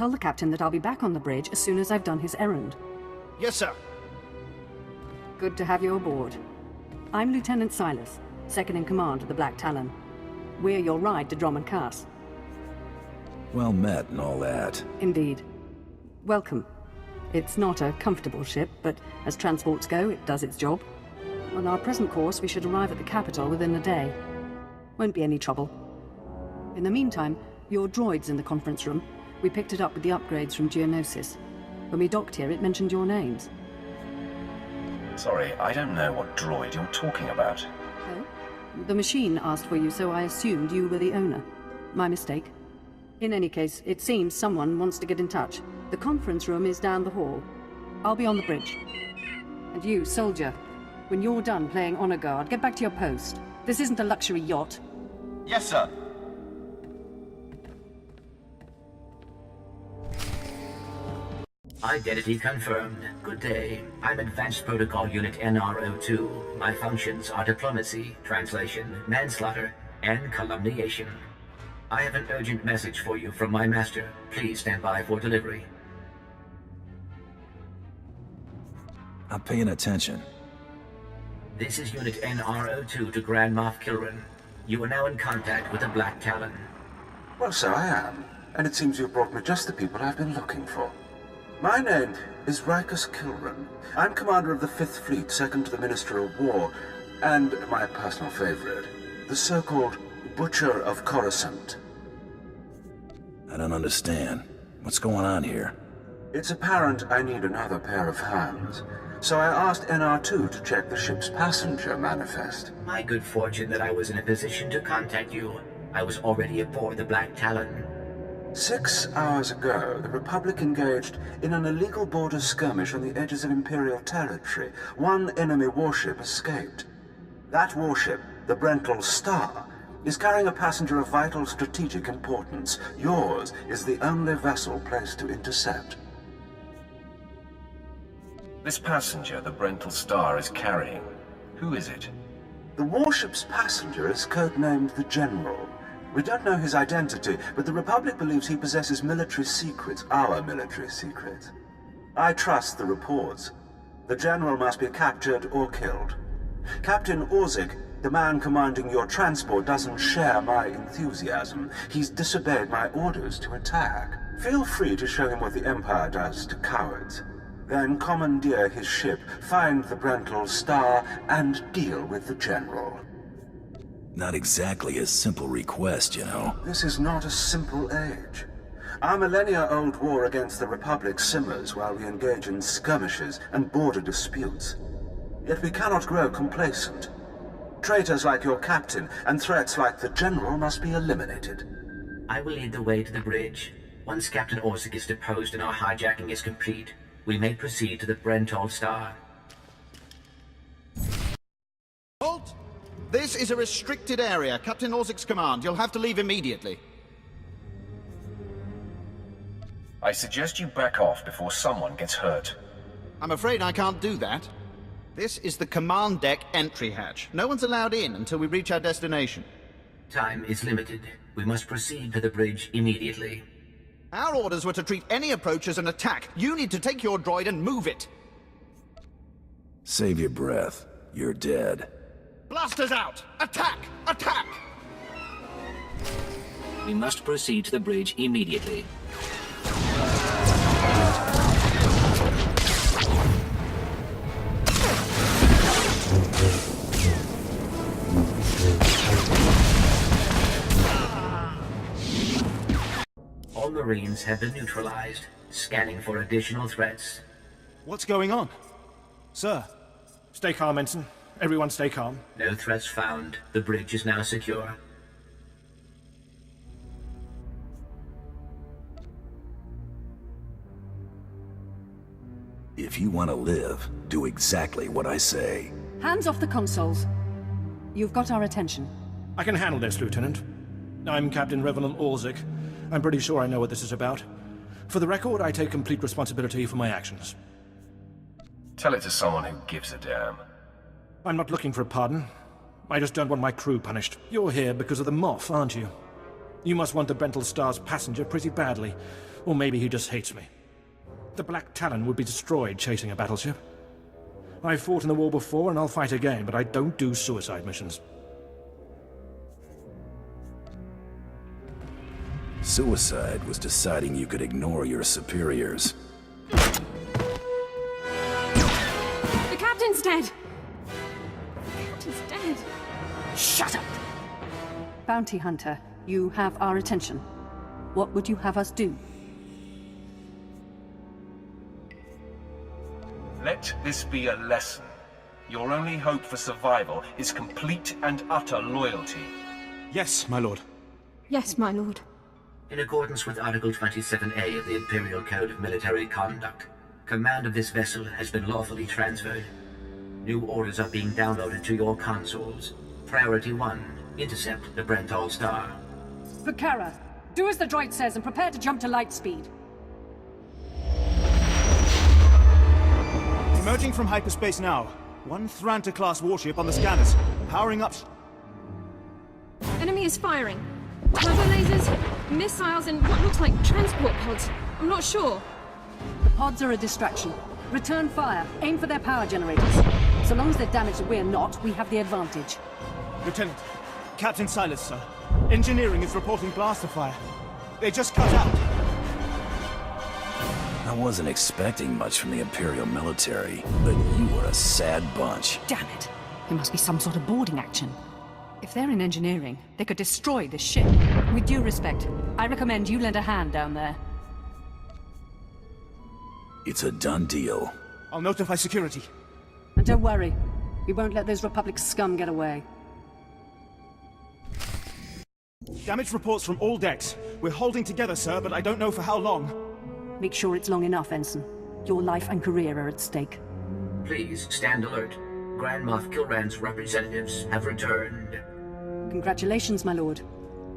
Tell the captain that I'll be back on the bridge as soon as I've done his errand. Yes, sir. Good to have you aboard. I'm Lieutenant Silas, second in command of the Black Talon. We're your ride to Drummond Cass. Well met and all that. Indeed. Welcome. It's not a comfortable ship, but as transports go, it does its job. On our present course, we should arrive at the capital within a day. Won't be any trouble. In the meantime, your droid's in the conference room. We picked it up with the upgrades from Geonosis. When we docked here, it mentioned your names. Sorry, I don't know what droid you're talking about. Oh? The machine asked for you, so I assumed you were the owner. My mistake. In any case, it seems someone wants to get in touch. The conference room is down the hall. I'll be on the bridge. And you, soldier, when you're done playing honor guard, get back to your post. This isn't a luxury yacht. Yes, sir. Identity confirmed. Good day. I'm Advanced Protocol Unit NRO2. My functions are diplomacy, translation, manslaughter, and calumniation. I have an urgent message for you from my master. Please stand by for delivery. I'm paying attention. This is Unit NRO2 to Grand Moff Kilran. You are now in contact with the Black Talon. Well, so I am. And it seems you've brought me just the people I've been looking for. My name is Rikus Kilran. I'm commander of the 5th Fleet, second to the Minister of War, and my personal favorite, the so-called Butcher of Coruscant. I don't understand. What's going on here? It's apparent I need another pair of hands, so I asked NR2 to check the ship's passenger manifest. My good fortune that I was in a position to contact you. I was already aboard the Black Talon. 6 hours ago, the Republic engaged in an illegal border skirmish on the edges of Imperial territory. One enemy warship escaped. That warship, the Brental Star, is carrying a passenger of vital strategic importance. Yours is the only vessel placed to intercept. This passenger the Brental Star is carrying, who is it? The warship's passenger is codenamed the General. We don't know his identity, but the Republic believes he possesses military secrets, our military secrets. I trust the reports. The General must be captured or killed. Captain Orzik, the man commanding your transport, doesn't share my enthusiasm. He's disobeyed my orders to attack. Feel free to show him what the Empire does to cowards. Then commandeer his ship, find the Brental Star, and deal with the General. Not exactly a simple request, you know. This is not a simple age. Our millennia-old war against the Republic simmers while we engage in skirmishes and border disputes. Yet we cannot grow complacent. Traitors like your captain and threats like the General must be eliminated. I will lead the way to the bridge. Once Captain Orzik is deposed and our hijacking is complete, we may proceed to the Brental Star. Halt! This is a restricted area. Captain Orzik's command. You'll have to leave immediately. I suggest you back off before someone gets hurt. I'm afraid I can't do that. This is the command deck entry hatch. No one's allowed in until we reach our destination. Time is limited. We must proceed to the bridge immediately. Our orders were to treat any approach as an attack. You need to take your droid and move it. Save your breath. You're dead. Blasters out! Attack! Attack! We must proceed to the bridge immediately. All Marines have been neutralized. Scanning for additional threats. What's going on? Sir, stay calm, Ensign. Everyone stay calm. No threats found. The bridge is now secure. If you want to live, do exactly what I say. Hands off the consoles. You've got our attention. I can handle this, Lieutenant. I'm Captain Revenant Orzik. I'm pretty sure I know what this is about. For the record, I take complete responsibility for my actions. Tell it to someone who gives a damn. I'm not looking for a pardon. I just don't want my crew punished. You're here because of the Moff, aren't you? You must want the Brental Star's passenger pretty badly. Or maybe he just hates me. The Black Talon would be destroyed chasing a battleship. I've fought in the war before, and I'll fight again, but I don't do suicide missions. Suicide was deciding you could ignore your superiors. The captain's dead! The captain's dead! Shut up! Bounty Hunter, you have our attention. What would you have us do? Let this be a lesson. Your only hope for survival is complete and utter loyalty. Yes, my lord. Yes, my lord. In accordance with Article 27A of the Imperial Code of Military Conduct, command of this vessel has been lawfully transferred. New orders are being downloaded to your consoles. Priority 1, intercept the Brentol Star. Vakara, do as the droid says and prepare to jump to light speed. Emerging from hyperspace now. One Thranta-class warship on the scanners. Powering up... Enemy is firing. Turbo lasers, missiles, and what looks like transport pods. I'm not sure. The pods are a distraction. Return fire. Aim for their power generators. So long as they're damaged and we're not, we have the advantage. Lieutenant, Captain Silas, sir. Engineering is reporting blaster fire. They just cut out. I wasn't expecting much from the Imperial military, but you were a sad bunch. Damn it. There must be some sort of boarding action. If they're in engineering, they could destroy this ship. With due respect, I recommend you lend a hand down there. It's a done deal. I'll notify security. And don't worry, we won't let those Republic scum get away. Damage reports from all decks. We're holding together, sir, but I don't know for how long. Make sure it's long enough, Ensign. Your life and career are at stake. Please stand alert. Grand Moff Kilran's representatives have returned. Congratulations, my lord.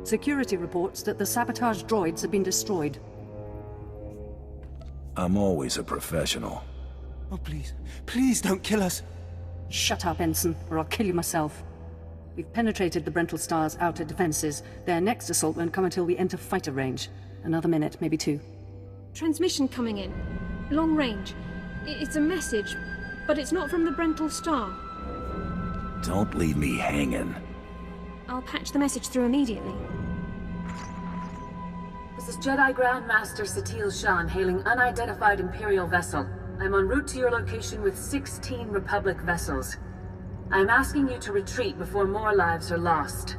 Security reports that the sabotage droids have been destroyed. I'm always a professional. Oh, please. Please don't kill us. Shut up, Ensign, or I'll kill you myself. We've penetrated the Brentol Star's outer defenses. Their next assault won't come until we enter fighter range. Another minute, maybe two. Transmission coming in. Long range. It's a message, but it's not from the Brentol Star. Don't leave me hanging. I'll patch the message through immediately. This is Jedi Grand Master Satil Shan hailing unidentified Imperial vessel. I'm en route to your location with 16 Republic vessels. I'm asking you to retreat before more lives are lost.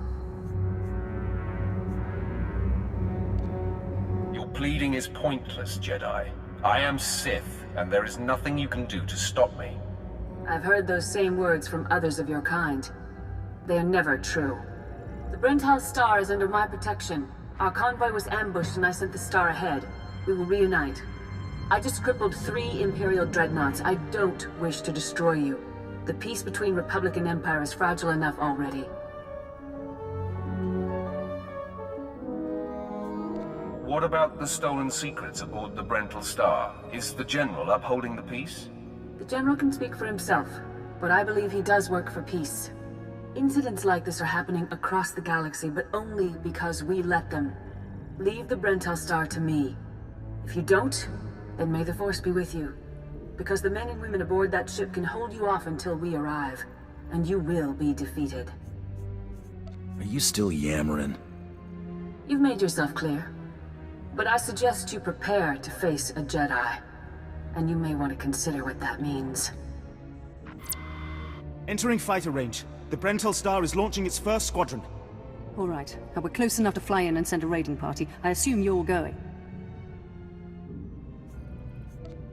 Your pleading is pointless, Jedi. I am Sith, and there is nothing you can do to stop me. I've heard those same words from others of your kind. They are never true. The Brentol Star is under my protection. Our convoy was ambushed and I sent the Star ahead. We will reunite. I just crippled 3 Imperial dreadnoughts. I don't wish to destroy you. The peace between Republic and Empire is fragile enough already. What about the stolen secrets aboard the Brentol Star? Is the General upholding the peace? The General can speak for himself, but I believe he does work for peace. Incidents like this are happening across the galaxy, but only because we let them. Leave the Brentol Star to me. If you don't, then may the Force be with you. Because the men and women aboard that ship can hold you off until we arrive, and you will be defeated. Are you still yammering? You've made yourself clear, but I suggest you prepare to face a Jedi, and you may want to consider what that means. Entering fighter range. The Brentol Star is launching its first squadron. All right. Now we're close enough to fly in and send a raiding party. I assume you're going.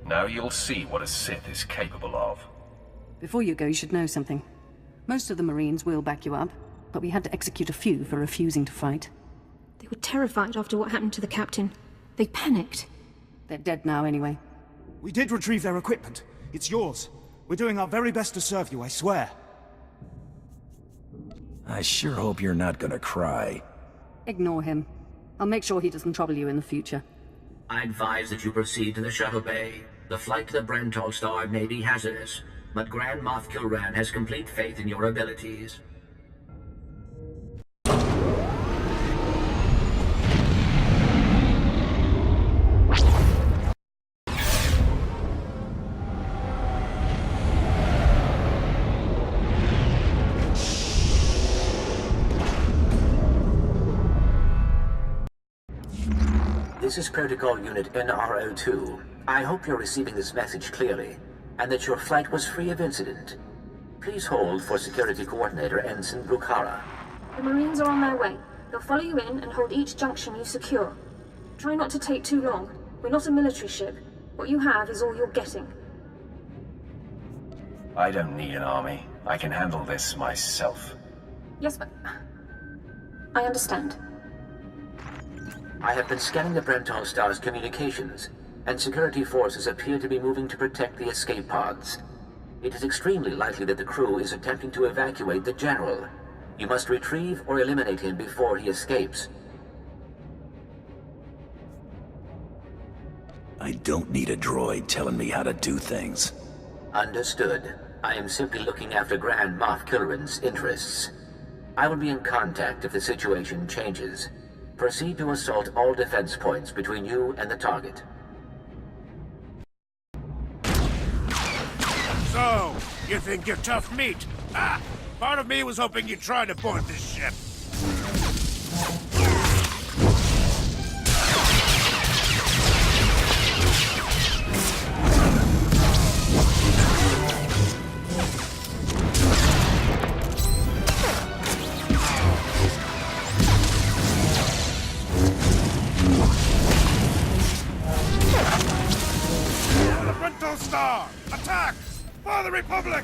Now you'll see what a Sith is capable of. Before you go, you should know something. Most of the Marines will back you up, but we had to execute a few for refusing to fight. They were terrified after what happened to the captain. They panicked. They're dead now anyway. We did retrieve their equipment. It's yours. We're doing our very best to serve you, I swear. I sure hope you're not gonna cry. Ignore him. I'll make sure he doesn't trouble you in the future. I advise that you proceed to the shuttle bay. The flight to the Brentol Star may be hazardous, but Grand Moff Kilran has complete faith in your abilities. This is Protocol Unit NRO2. I hope you're receiving this message clearly, and that your flight was free of incident. Please hold for Security Coordinator Ensign Bukhara. The Marines are on their way. They'll follow you in and hold each junction you secure. Try not to take too long. We're not a military ship. What you have is all you're getting. I don't need an army. I can handle this myself. Yes, but... I understand. I have been scanning the Brental Star's communications, and security forces appear to be moving to protect the escape pods. It is extremely likely that the crew is attempting to evacuate the General. You must retrieve or eliminate him before he escapes. I don't need a droid telling me how to do things. Understood. I am simply looking after Grand Moff Kilrin's interests. I will be in contact if the situation changes. Proceed to assault all defense points between you and the target. So, you think you're tough meat? Ah! Part of me was hoping you'd try to board this ship. The Brental Star! Attack! For the Republic!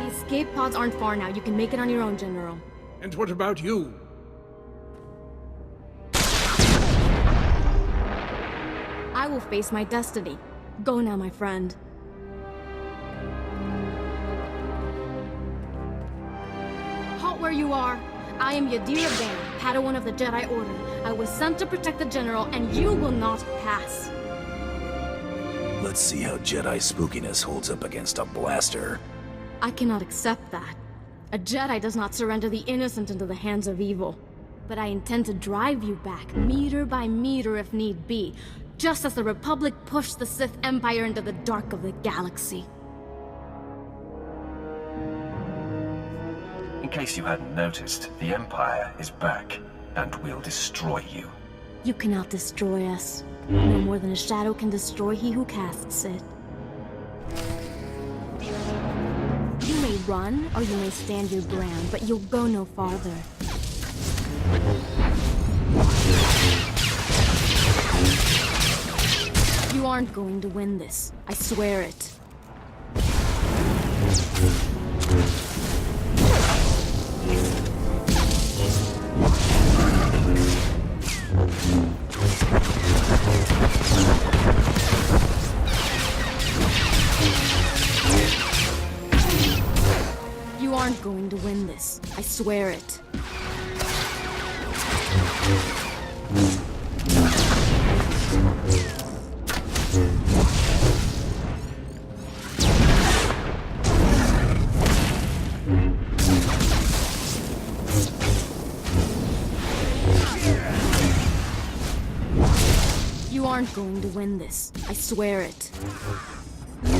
Escape pods aren't far now. You can make it on your own, General. And what about you? I will face my destiny. Go now, my friend. Halt where you are. I am Yadira Vane, Padawan of the Jedi Order. I was sent to protect the General, and you will not pass. Let's see how Jedi spookiness holds up against a blaster. I cannot accept that. A Jedi does not surrender the innocent into the hands of evil. But I intend to drive you back, meter by meter if need be, just as the Republic pushed the Sith Empire into the dark of the galaxy. In case you hadn't noticed, the Empire is back, and will destroy you. You cannot destroy us. No more than a shadow can destroy he who casts it. You may run, or you may stand your ground, but you'll go no farther. You aren't going to win this. I swear it. You aren't going to win this. I swear it. aren't going to win this. I swear it. You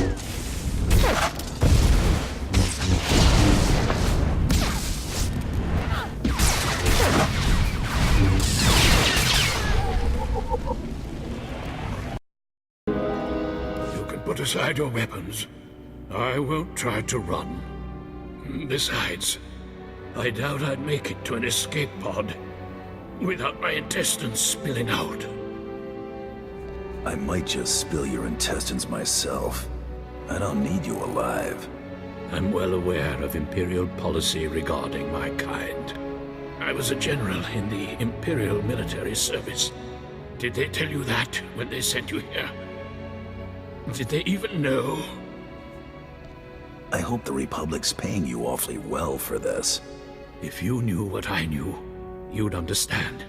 can put aside your weapons. I won't try to run. Besides, I doubt I'd make it to an escape pod without my intestines spilling out. I might just spill your intestines myself. I don't need you alive. I'm well aware of Imperial policy regarding my kind. I was a general in the Imperial military service. Did they tell you that when they sent you here? Did they even know? I hope the Republic's paying you awfully well for this. If you knew what I knew, you'd understand.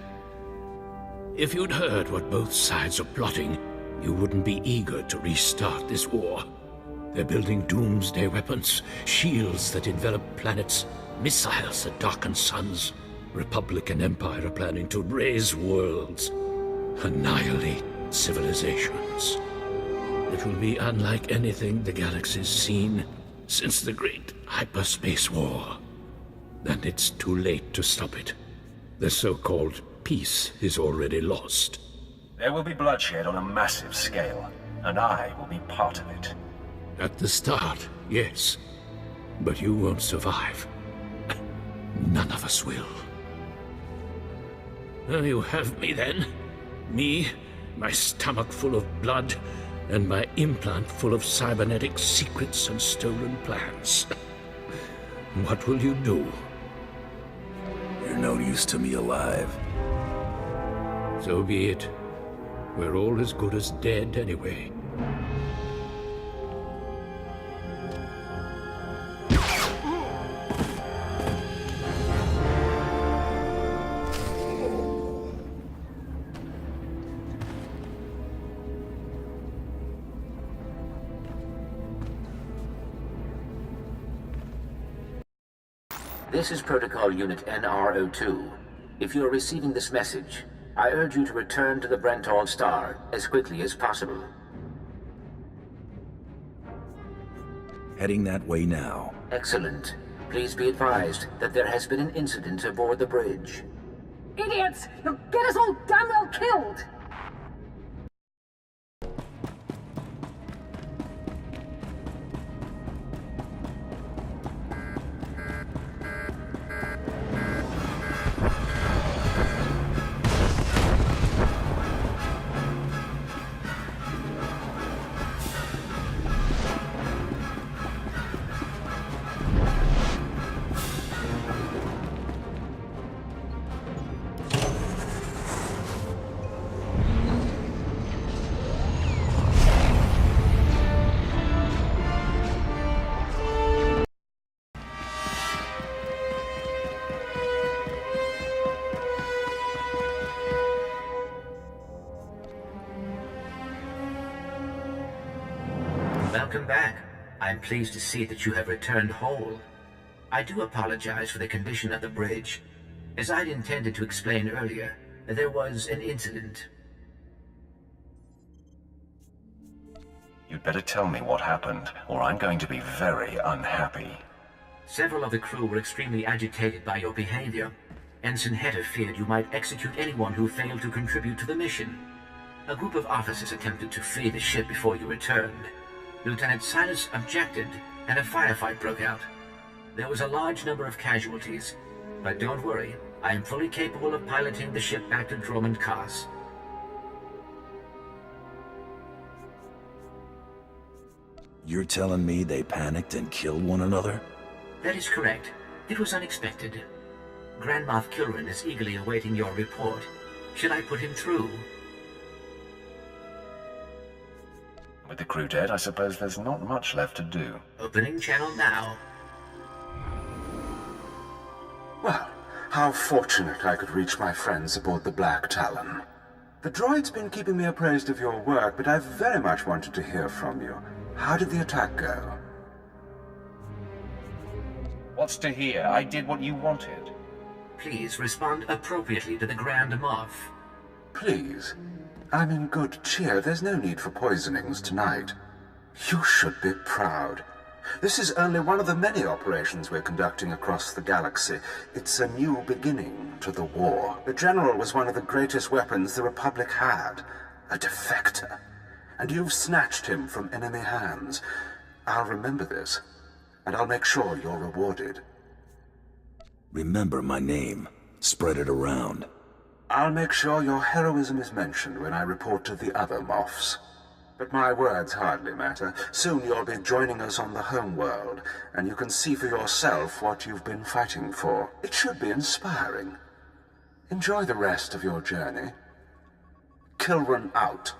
If you'd heard what both sides are plotting, you wouldn't be eager to restart this war. They're building doomsday weapons, shields that envelop planets, missiles that darken suns. Republic and Empire are planning to raise worlds, annihilate civilizations. It will be unlike anything the galaxy's seen since the Great Hyperspace War. And it's too late to stop it. The so-called peace is already lost. There will be bloodshed on a massive scale, and I will be part of it. At the start, yes. But you won't survive. None of us will. Well, you have me then. Me, my stomach full of blood, and my implant full of cybernetic secrets and stolen plans. What will you do? You're no use to me alive. So be it. We're all as good as dead anyway. This is Protocol Unit NRO2. If you are receiving this message, I urge you to return to the Brental Star as quickly as possible. Heading that way now. Excellent. Please be advised that there has been an incident aboard the bridge. Idiots! You'll get us all damn well killed! Welcome back. I'm pleased to see that you have returned whole. I do apologize for the condition of the bridge. As I'd intended to explain earlier, there was an incident. You'd better tell me what happened, or I'm going to be very unhappy. Several of the crew were extremely agitated by your behavior. Ensign Hedder feared you might execute anyone who failed to contribute to the mission. A group of officers attempted to flee the ship before you returned. Lieutenant Silas objected, and a firefight broke out. There was a large number of casualties, but don't worry, I am fully capable of piloting the ship back to Drummond Cos. You're telling me they panicked and killed one another? That is correct. It was unexpected. Grand Moff Kilrin is eagerly awaiting your report. Should I put him through? With the crew dead, I suppose there's not much left to do. Opening channel now. Well, how fortunate I could reach my friends aboard the Black Talon. The droid's been keeping me appraised of your work, but I've very much wanted to hear from you. How did the attack go? What's to hear? I did what you wanted. Please respond appropriately to the Grand Moff. Please. I'm in good cheer. There's no need for poisonings tonight. You should be proud. This is only one of the many operations we're conducting across the galaxy. It's a new beginning to the war. The General was one of the greatest weapons the Republic had. A defector. And you've snatched him from enemy hands. I'll remember this, and I'll make sure you're rewarded. Remember my name. Spread it around. I'll make sure your heroism is mentioned when I report to the other Moffs. But my words hardly matter. Soon you'll be joining us on the home world, and you can see for yourself what you've been fighting for. It should be inspiring. Enjoy the rest of your journey. Kilran out.